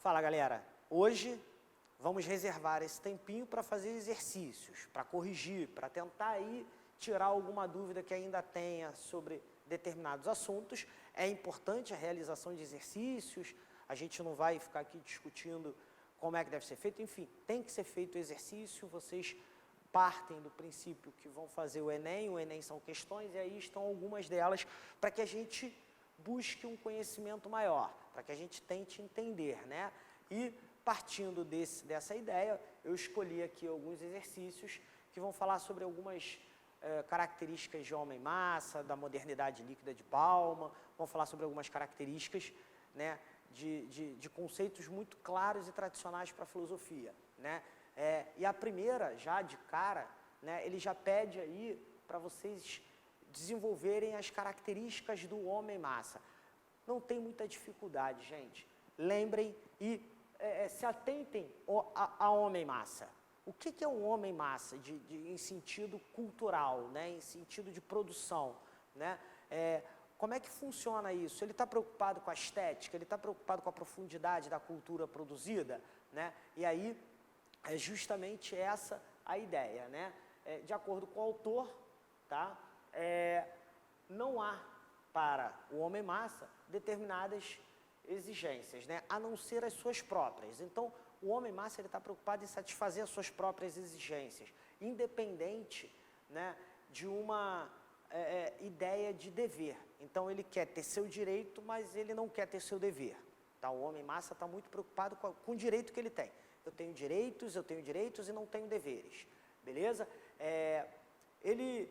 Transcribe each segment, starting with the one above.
Fala, galera. Hoje vamos reservar esse tempinho para fazer exercícios, para corrigir, para tentar aí tirar alguma dúvida que ainda tenha sobre determinados assuntos. É importante a realização de exercícios, a gente não vai ficar aqui discutindo como é que deve ser feito, enfim, tem que ser feito o exercício, vocês partem do princípio que vão fazer o Enem são questões, e aí estão algumas delas para que a gente busque um conhecimento maior, para que a gente tente entender, né? E partindo dessa ideia, eu escolhi aqui alguns exercícios que vão falar sobre algumas características de homem-massa, da modernidade líquida de Bauman, vão falar sobre algumas características, né, de conceitos muito claros e tradicionais para a filosofia, né? E a primeira, já de cara, né, ele já pede aí para vocês desenvolverem as características do homem-massa. Não tem muita dificuldade, gente. Lembrem e se atentem a homem-massa. O que é um homem-massa em sentido cultural, né, em sentido de produção, né? Como é que funciona isso? Ele está preocupado com a estética, ele está preocupado com a profundidade da cultura produzida, né? E aí é justamente essa a ideia, né? De acordo com o autor, tá? Não há para o homem-massa determinadas exigências, né? A não ser as suas próprias. Então, o homem-massa está preocupado em satisfazer as suas próprias exigências, independente, né, de uma ideia de dever. Então, ele quer ter seu direito, mas ele não quer ter seu dever. Tá? O homem-massa está muito preocupado com o direito que ele tem. Eu tenho direitos e não tenho deveres. Beleza? Ele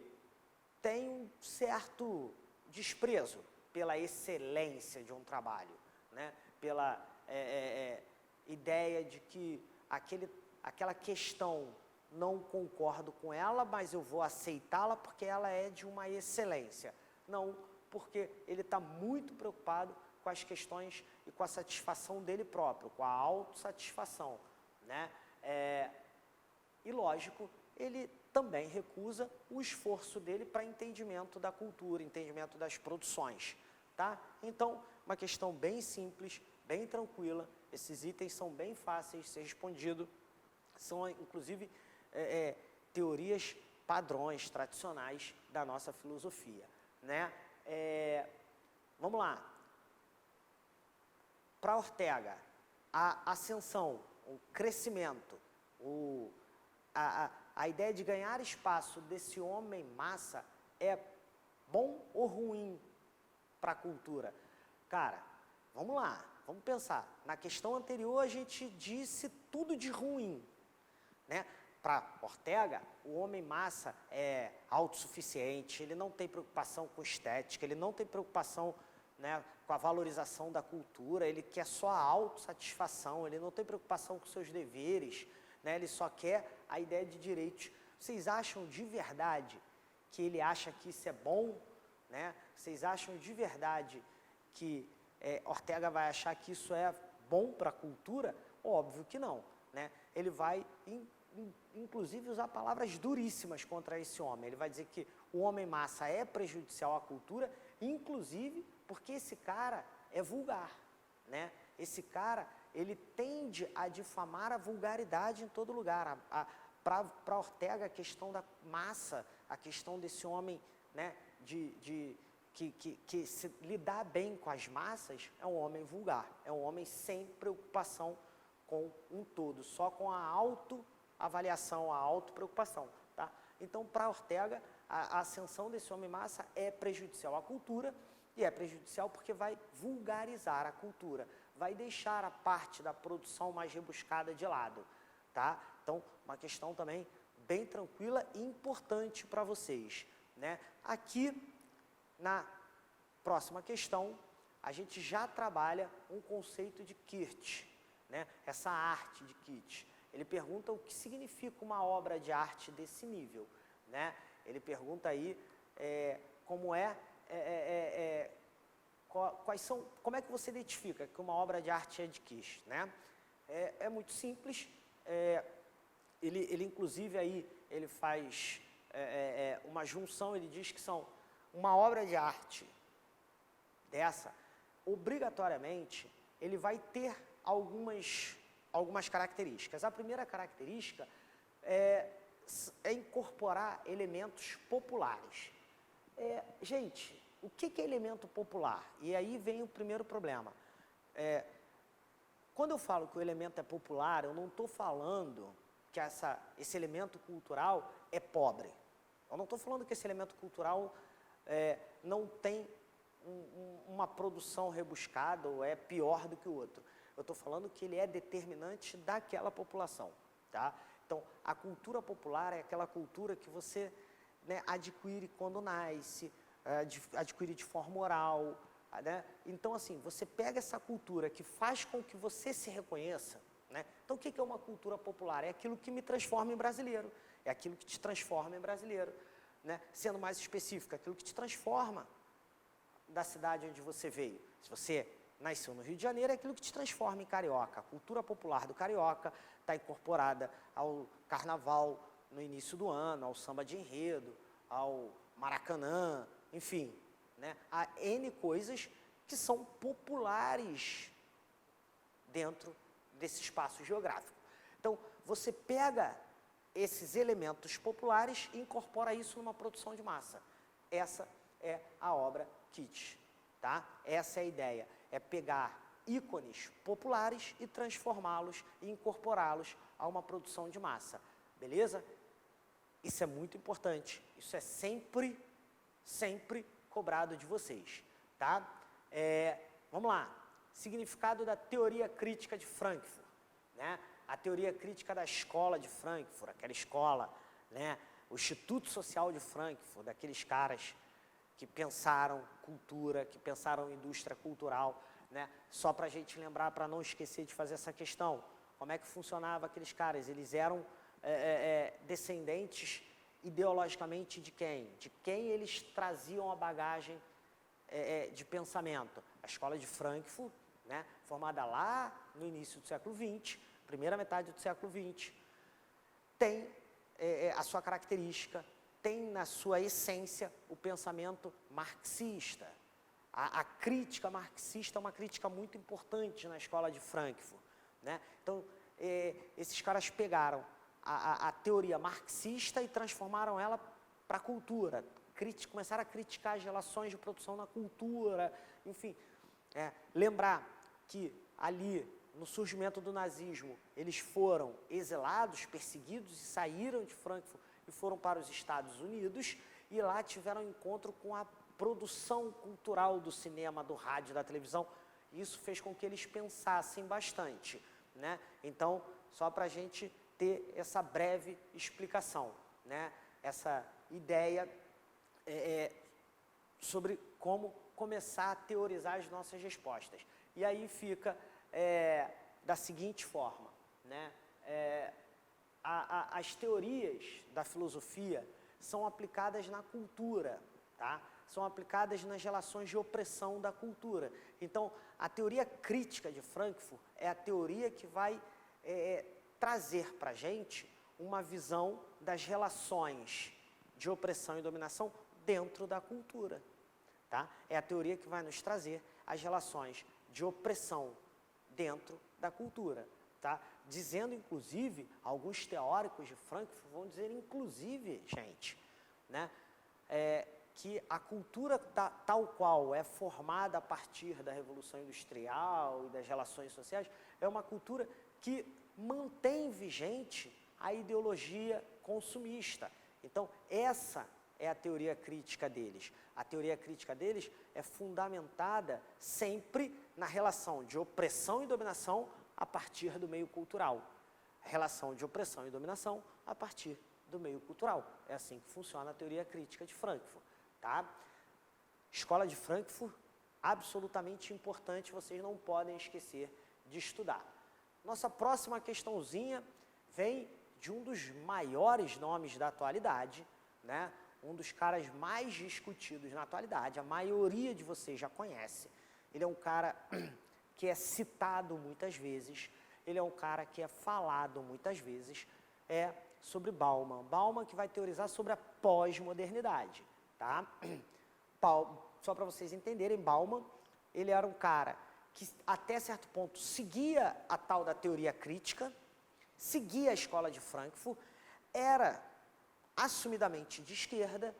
tem um certo desprezo pela excelência de um trabalho, né? Pela ideia de que aquela questão não concordo com ela, mas eu vou aceitá-la porque ela é de uma excelência. Não, porque ele está muito preocupado com as questões e com a satisfação dele próprio, com a autossatisfação, né? E lógico, ele também recusa o esforço dele para entendimento da cultura, entendimento das produções, tá? Então, uma questão bem simples, bem tranquila, esses itens são bem fáceis de ser respondidos, são inclusive teorias padrões tradicionais da nossa filosofia, né? Vamos lá. Para Ortega, a ascensão, o crescimento, a ideia de ganhar espaço desse homem-massa é bom ou ruim para a cultura? Cara, vamos lá, vamos pensar. Na questão anterior a gente disse tudo de ruim, né? Para Ortega, o homem-massa é autossuficiente, ele não tem preocupação com estética, ele não tem preocupação, né, com a valorização da cultura, ele quer só a autossatisfação, ele não tem preocupação com seus deveres, né, ele só quer a ideia de direitos. Vocês acham de verdade que ele acha que isso é bom? Né? Vocês acham de verdade que Ortega vai achar que isso é bom para a cultura? Óbvio que não, né? Ele vai, inclusive, usar palavras duríssimas contra esse homem. Ele vai dizer que o homem-massa é prejudicial à cultura, inclusive porque esse cara é vulgar, né? Esse cara, ele tende a difamar a vulgaridade em todo lugar. Para Ortega, a questão da massa, a questão desse homem, né, que se lidar bem com as massas, é um homem vulgar, é um homem sem preocupação com um todo, só com a autoavaliação, a autopreocupação, tá? Então, para Ortega, a ascensão desse homem-massa é prejudicial à cultura, e é prejudicial porque vai vulgarizar a cultura, vai deixar a parte da produção mais rebuscada de lado, tá? Então, uma questão também bem tranquila e importante para vocês, né? Aqui, na próxima questão, a gente já trabalha um conceito de Kirch, né? Essa arte de Kirch. Ele pergunta o que significa uma obra de arte desse nível, né? Ele pergunta aí como como é que você identifica que uma obra de arte é de Kirch, né? É muito simples. Ele inclusive aí ele faz uma junção. Ele diz que são uma obra de arte dessa, obrigatoriamente ele vai ter algumas características. A primeira característica é incorporar elementos populares. Gente, o que é elemento popular? E aí vem o primeiro problema. Quando eu falo que o elemento é popular, eu não estou falando que esse elemento cultural é pobre. Eu não estou falando que esse elemento cultural não tem uma produção rebuscada ou é pior do que o outro. Eu estou falando que ele é determinante daquela população. Tá? Então, a cultura popular é aquela cultura que você, né, adquire quando nasce, adquire de forma oral. Né? Então, assim, você pega essa cultura que faz com que você se reconheça. Né? Então, o que é uma cultura popular? É aquilo que me transforma em brasileiro, é aquilo que te transforma em brasileiro. Né? Sendo mais específico, aquilo que te transforma da cidade onde você veio. Se você nasceu no Rio de Janeiro, é aquilo que te transforma em carioca. A cultura popular do carioca está incorporada ao carnaval no início do ano, ao samba de enredo, ao Maracanã, enfim, né? Há N coisas que são populares dentro desse espaço geográfico. Então, você pega esses elementos populares e incorpora isso numa produção de massa. Essa é a obra Kitsch, tá? Essa é a ideia, é pegar ícones populares e transformá-los e incorporá-los a uma produção de massa, beleza? Isso é muito importante, isso é sempre cobrado de vocês, tá? Vamos lá, significado da teoria crítica de Frankfurt, né? A teoria crítica da escola de Frankfurt, aquela escola, né? O Instituto Social de Frankfurt, daqueles caras que pensaram cultura, que pensaram indústria cultural, né? Só para a gente lembrar, para não esquecer de fazer essa questão, como é que funcionava aqueles caras? Eles eram descendentes ideologicamente de quem? De quem eles traziam a bagagem de pensamento? A escola de Frankfurt, né? Formada lá no início do século XX, primeira metade do século XX, tem a sua característica, tem na sua essência o pensamento marxista. A crítica marxista é uma crítica muito importante na escola de Frankfurt, né? Então, esses caras pegaram a teoria marxista e transformaram ela para a cultura, começaram a criticar as relações de produção na cultura, enfim. Lembrar que ali, no surgimento do nazismo, eles foram exilados, perseguidos e saíram de Frankfurt e foram para os Estados Unidos e lá tiveram encontro com a produção cultural do cinema, do rádio, da televisão. Isso fez com que eles pensassem bastante, né? Então, só para a gente ter essa breve explicação, né? Essa ideia sobre como começar a teorizar as nossas respostas. E aí fica da seguinte forma, né? As teorias da filosofia são aplicadas na cultura, tá? São aplicadas nas relações de opressão da cultura. Então, a teoria crítica de Frankfurt é a teoria que vai trazer para a gente uma visão das relações de opressão e dominação dentro da cultura, tá? É a teoria que vai nos trazer as relações de opressão dentro da cultura, tá? Dizendo, inclusive, alguns teóricos de Frankfurt vão dizer, inclusive, gente, né, que a cultura tal qual é formada a partir da Revolução Industrial e das relações sociais é uma cultura que mantém vigente a ideologia consumista. Então, essa é a teoria crítica deles. A teoria crítica deles é fundamentada sempre na relação de opressão e dominação a partir do meio cultural. A relação de opressão e dominação a partir do meio cultural. É assim que funciona a teoria crítica de Frankfurt, tá? Escola de Frankfurt, absolutamente importante, vocês não podem esquecer de estudar. Nossa próxima questãozinha vem de um dos maiores nomes da atualidade, né? Um dos caras mais discutidos na atualidade, a maioria de vocês já conhece. Ele é um cara que é citado muitas vezes, ele é um cara que é falado muitas vezes, sobre Bauman. Bauman que vai teorizar sobre a pós-modernidade, tá? Só para vocês entenderem, Bauman, ele era um cara que até certo ponto seguia a tal da teoria crítica, seguia a escola de Frankfurt, era assumidamente de esquerda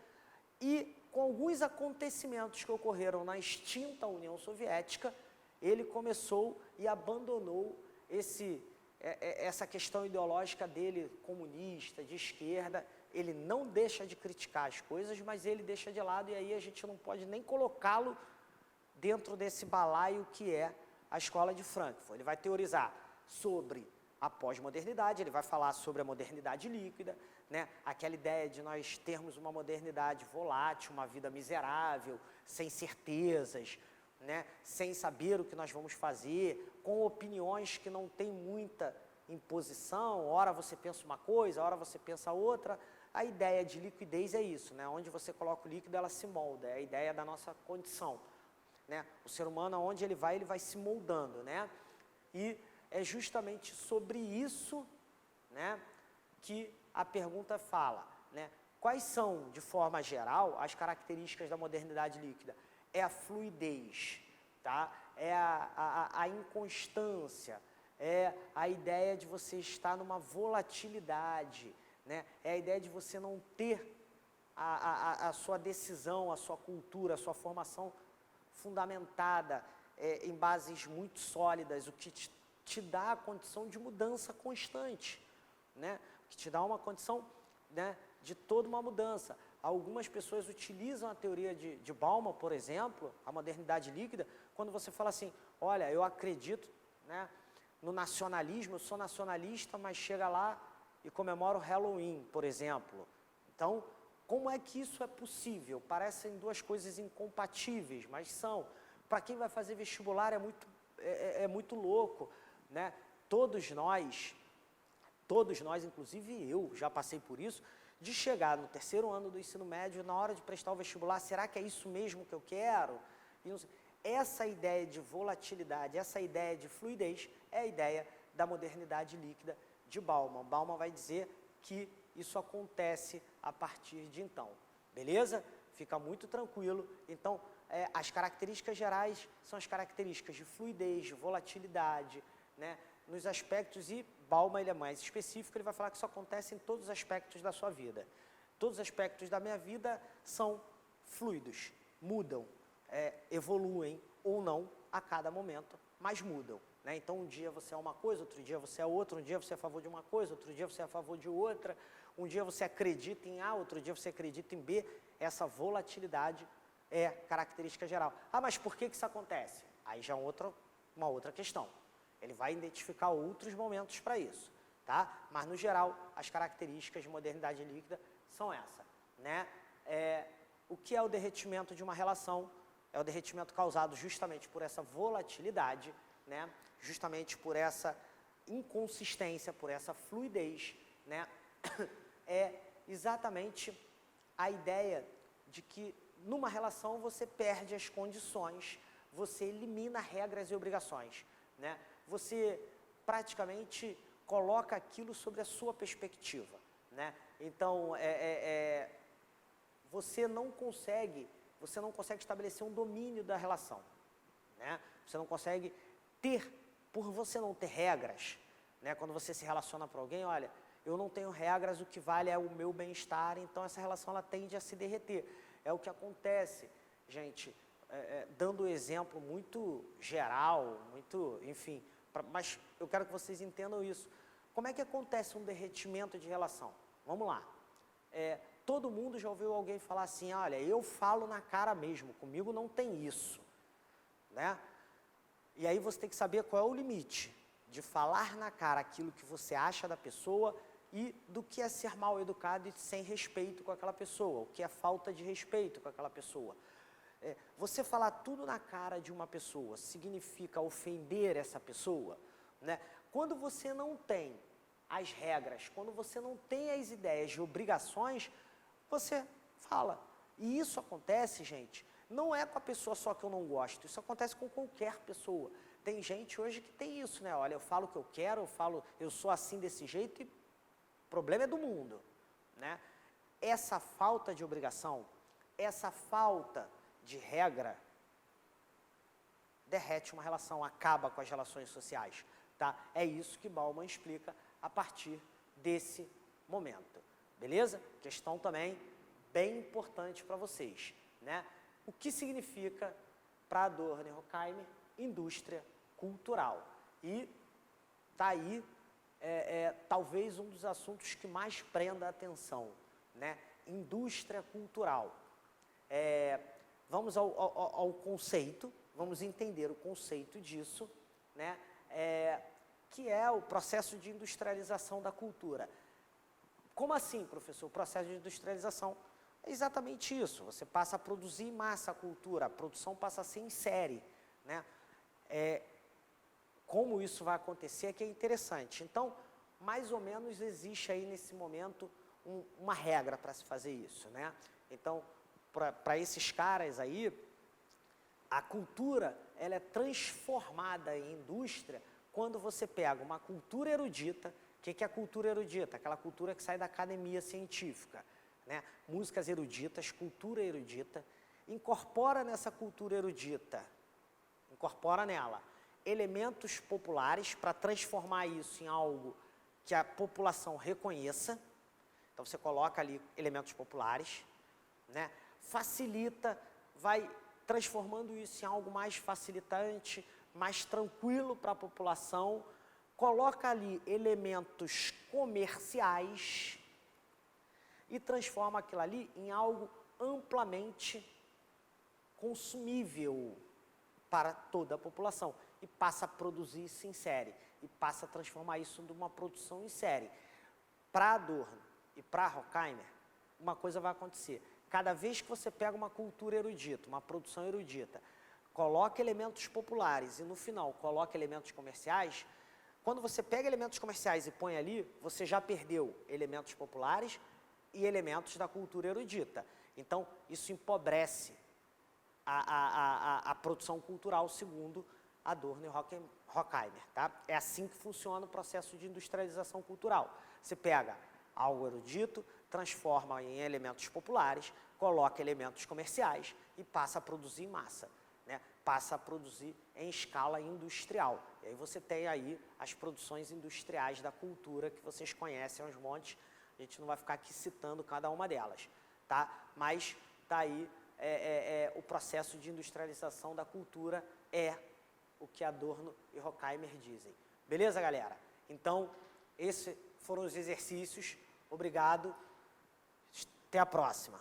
e com alguns acontecimentos que ocorreram na extinta União Soviética, ele começou e abandonou essa questão ideológica dele, comunista, de esquerda. Ele não deixa de criticar as coisas, mas ele deixa de lado, e aí a gente não pode nem colocá-lo dentro desse balaio que é a escola de Frankfurt. Ele vai teorizar sobre a pós-modernidade, ele vai falar sobre a modernidade líquida, né? Aquela ideia de nós termos uma modernidade volátil, uma vida miserável, sem certezas, né? Sem saber o que nós vamos fazer, com opiniões que não têm muita imposição, ora você pensa uma coisa, ora você pensa outra. A ideia de liquidez é isso, né? Onde você coloca o líquido, ela se molda, é a ideia da nossa condição, né? O ser humano, onde ele vai se moldando, né? E é justamente sobre isso, né, que a pergunta fala, né? Quais são, de forma geral, as características da modernidade líquida? É a fluidez, tá? É a inconstância, é a ideia de você estar numa volatilidade, né? É a ideia de você não ter a sua decisão, a sua cultura, a sua formação fundamentada em bases muito sólidas, o que te dá a condição de mudança constante, né? O que te dá uma condição, né, de toda uma mudança. Algumas pessoas utilizam a teoria de Bauman, por exemplo, a modernidade líquida, quando você fala assim, olha, eu acredito, né, no nacionalismo, eu sou nacionalista, mas chega lá e comemora o Halloween, por exemplo. Então, como é que isso é possível? Parecem duas coisas incompatíveis, mas são. Para quem vai fazer vestibular é muito louco, né? Todos nós, inclusive eu, já passei por isso, de chegar no terceiro ano do ensino médio, na hora de prestar o vestibular, será que é isso mesmo que eu quero? E não sei. Essa ideia de volatilidade, essa ideia de fluidez, é a ideia da modernidade líquida de Bauman. Bauman vai dizer que isso acontece a partir de então, beleza? Fica muito tranquilo. Então, as características gerais são as características de fluidez, de volatilidade, né? Nos aspectos, e Bauman ele é mais específico, ele vai falar que isso acontece em todos os aspectos da sua vida. Todos os aspectos da minha vida são fluidos, mudam, evoluem ou não a cada momento, mas mudam, né? Então, um dia você é uma coisa, outro dia você é outra, um dia você é a favor de uma coisa, outro dia você é a favor de outra, um dia você acredita em A, outro dia você acredita em B. Essa volatilidade é característica geral. Ah, mas por que isso acontece? Aí já é uma outra questão. Ele vai identificar outros momentos para isso, tá? Mas, no geral, as características de modernidade líquida são essas, né? O que é o derretimento de uma relação? É o derretimento causado justamente por essa volatilidade, né? Justamente por essa inconsistência, por essa fluidez, né? É exatamente a ideia de que numa relação você perde as condições, você elimina regras e obrigações, né? Você praticamente coloca aquilo sobre a sua perspectiva, né? Então, você não consegue estabelecer um domínio da relação, né? Você não consegue ter, por você não ter regras, né? Quando você se relaciona com alguém, olha, eu não tenho regras, o que vale é o meu bem-estar, então essa relação ela tende a se derreter. É o que acontece, gente, dando um exemplo muito geral, muito, enfim, mas eu quero que vocês entendam isso. Como é que acontece um derretimento de relação? Vamos lá. Todo mundo já ouviu alguém falar assim, olha, eu falo na cara mesmo, comigo não tem isso, né? E aí você tem que saber qual é o limite de falar na cara aquilo que você acha da pessoa e do que é ser mal educado e sem respeito com aquela pessoa, o que é falta de respeito com aquela pessoa. Você falar tudo na cara de uma pessoa significa ofender essa pessoa, né? Quando você não tem as regras, quando você não tem as ideias de obrigações, você fala. E isso acontece, gente, não é com a pessoa só que eu não gosto, isso acontece com qualquer pessoa. Tem gente hoje que tem isso, né? Olha, eu falo o que eu quero, eu sou assim desse jeito e o problema é do mundo, né? Essa falta de obrigação, essa falta de regra, derrete uma relação, acaba com as relações sociais, tá? É isso que Bauman explica a partir desse momento, beleza? Questão também bem importante para vocês, né? O que significa para Adorno e Horkheimer indústria cultural? E tá aí talvez um dos assuntos que mais prenda a atenção, né? Indústria cultural. Vamos ao conceito, vamos entender o conceito disso, né? Que é o processo de industrialização da cultura. Como assim, professor? O processo de industrialização é exatamente isso. Você passa a produzir em massa a cultura, a produção passa a ser em série, né? Como isso vai acontecer é que é interessante. Então, mais ou menos existe aí nesse momento uma regra para se fazer isso, né? Então, para esses caras aí, a cultura ela é transformada em indústria quando você pega uma cultura erudita. O que é a cultura erudita? Aquela cultura que sai da academia científica, né? Músicas eruditas, cultura erudita, incorpora nessa cultura erudita, incorpora nela elementos populares para transformar isso em algo que a população reconheça. Então você coloca ali elementos populares, né? Facilita, vai transformando isso em algo mais facilitante, mais tranquilo para a população, coloca ali elementos comerciais e transforma aquilo ali em algo amplamente consumível para toda a população e passa a produzir isso em série e passa a transformar isso numa produção em série. Para Adorno e para Horkheimer, uma coisa vai acontecer. Cada vez que você pega uma cultura erudita, uma produção erudita, coloca elementos populares e no final coloca elementos comerciais, quando você pega elementos comerciais e põe ali, você já perdeu elementos populares e elementos da cultura erudita. Então, isso empobrece a produção cultural segundo Adorno e Horkheimer, tá? É assim que funciona o processo de industrialização cultural. Você pega algo erudito, transforma em elementos populares, coloca elementos comerciais e passa a produzir em massa, né? Passa a produzir em escala industrial. E aí você tem aí as produções industriais da cultura que vocês conhecem aos montes. A gente não vai ficar aqui citando cada uma delas, tá? Mas tá aí o processo de industrialização da cultura é o que Adorno e Horkheimer dizem. Beleza, galera? Então, esses foram os exercícios. Obrigado. Até a próxima.